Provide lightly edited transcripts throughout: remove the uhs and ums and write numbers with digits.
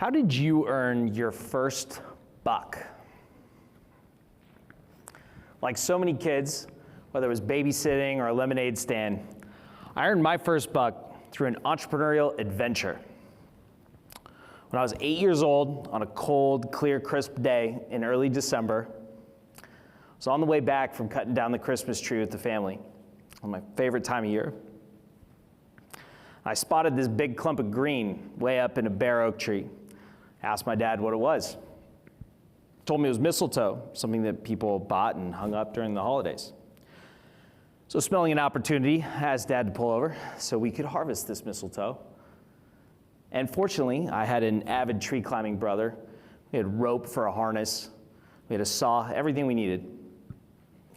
How did you earn your first buck? Like so many kids, whether it was babysitting or a lemonade stand, I earned my first buck through an entrepreneurial adventure. When I was 8 years old, on a cold, clear, crisp day in early December, I was on the way back from cutting down the Christmas tree with the family, on my favorite time of year. I spotted this big clump of green way up in a bare oak tree. Asked my dad what it was. Told me it was mistletoe, something that people bought and hung up during the holidays. So smelling an opportunity, I asked Dad to pull over so we could harvest this mistletoe. And fortunately, I had an avid tree climbing brother. We had rope for a harness. We had a saw, everything we needed.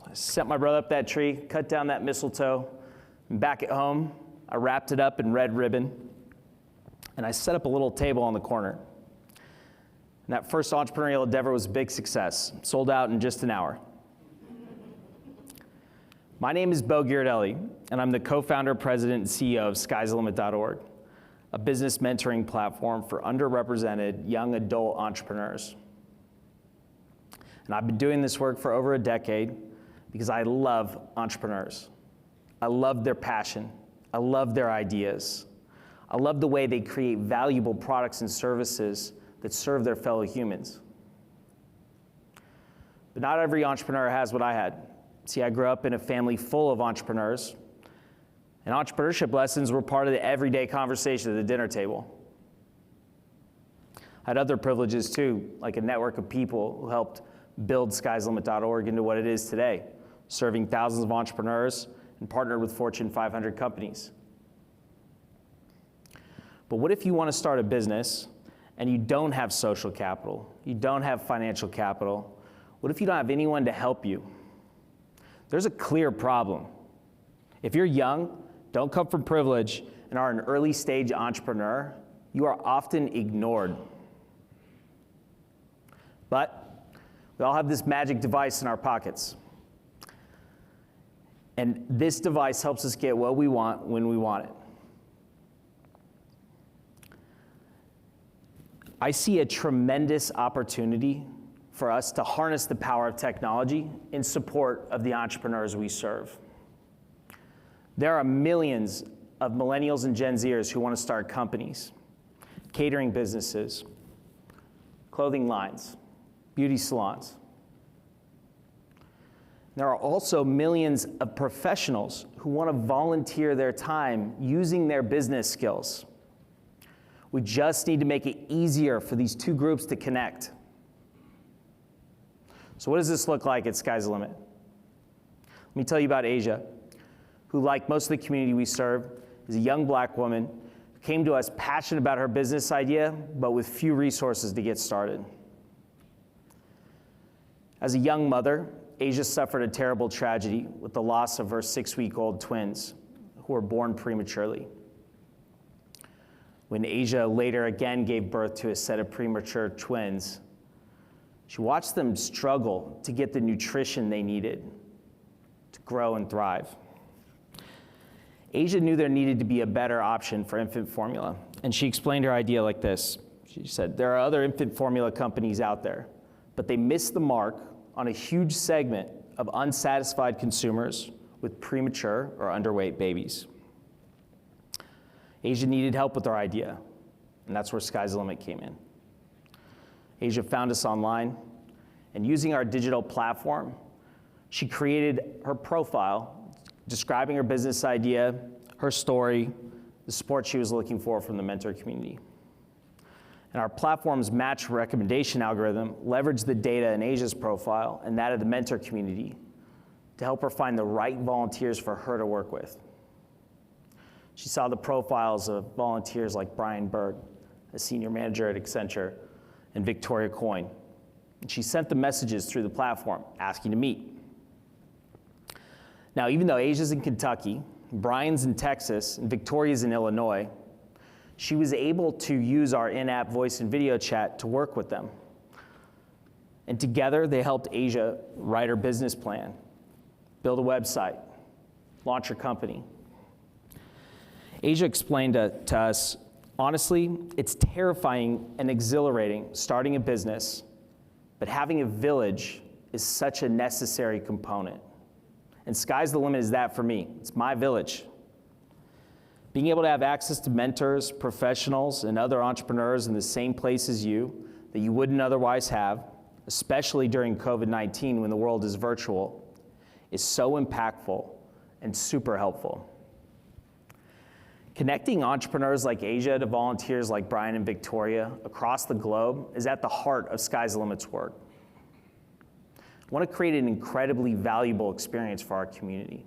I sent my brother up that tree, cut down that mistletoe, and back at home, I wrapped it up in red ribbon, and I set up a little table on the corner. And that first entrepreneurial endeavor was a big success, sold out in just an hour. My name is Bo Ghirardelli, and I'm the co-founder, president, and CEO of Sky'sTheLimit.org, a business mentoring platform for underrepresented young adult entrepreneurs. And I've been doing this work for over a decade because I love entrepreneurs. I love their passion. I love their ideas. I love the way they create valuable products and services that serve their fellow humans. But not every entrepreneur has what I had. See, I grew up in a family full of entrepreneurs, and entrepreneurship lessons were part of the everyday conversation at the dinner table. I had other privileges too, like a network of people who helped build Sky'sTheLimit.org into what it is today, serving thousands of entrepreneurs and partnered with Fortune 500 companies. But what if you want to start a business and you don't have social capital, you don't have financial capital? What if you don't have anyone to help you? There's a clear problem. If you're young, don't come from privilege, and are an early stage entrepreneur, you are often ignored. But we all have this magic device in our pockets. And this device helps us get what we want when we want it. I see a tremendous opportunity for us to harness the power of technology in support of the entrepreneurs we serve. There are millions of millennials and Gen Zers who want to start companies, catering businesses, clothing lines, beauty salons. There are also millions of professionals who want to volunteer their time using their business skills. We just need to make it easier for these two groups to connect. So what does this look like at Sky's the Limit? Let me tell you about Asia, who, like most of the community we serve, is a young black woman who came to us passionate about her business idea, but with few resources to get started. As a young mother, Asia suffered a terrible tragedy with the loss of her 6-week-old twins, who were born prematurely. When Asia later again gave birth to a set of premature twins, she watched them struggle to get the nutrition they needed to grow and thrive. Asia knew there needed to be a better option for infant formula, and she explained her idea like this. She said, there are other infant formula companies out there, but they missed the mark on a huge segment of unsatisfied consumers with premature or underweight babies. Asia needed help with her idea, and that's where Sky's the Limit came in. Asia found us online, and using our digital platform, she created her profile, describing her business idea, her story, the support she was looking for from the mentor community. And our platform's match recommendation algorithm leveraged the data in Asia's profile and that of the mentor community to help her find the right volunteers for her to work with. She saw the profiles of volunteers like Brian Berg, a senior manager at Accenture, and Victoria Coyne. And she sent the messages through the platform asking to meet. Now, even though Asia's in Kentucky, Brian's in Texas, and Victoria's in Illinois, she was able to use our in-app voice and video chat to work with them. And together, they helped Asia write her business plan, build a website, launch her company. Asia explained to us Honestly, it's terrifying and exhilarating starting a business, but having a village is such a necessary component. And Sky's the Limit is that for me. It's my village. Being able to have access to mentors, professionals, and other entrepreneurs in the same place as you that you wouldn't otherwise have, especially during COVID-19 when the world is virtual, is so impactful and super helpful. Connecting entrepreneurs like Asia to volunteers like Brian and Victoria across the globe is at the heart of Sky's the Limit's work. I want to create an incredibly valuable experience for our community,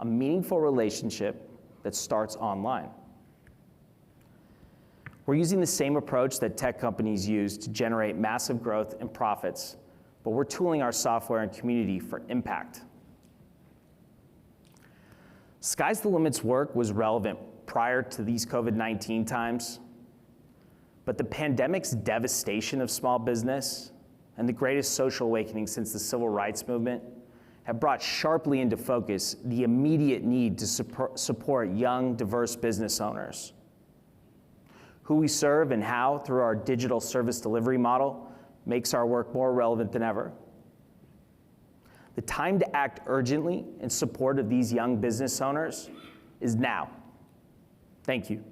a meaningful relationship that starts online. We're using the same approach that tech companies use to generate massive growth and profits, but we're tooling our software and community for impact. Sky's the Limit's work was relevant prior to these COVID-19 times, but the pandemic's devastation of small business and the greatest social awakening since the civil rights movement have brought sharply into focus the immediate need to support young, diverse business owners. Who we serve and how through our digital service delivery model makes our work more relevant than ever. The time to act urgently in support of these young business owners is now. Thank you.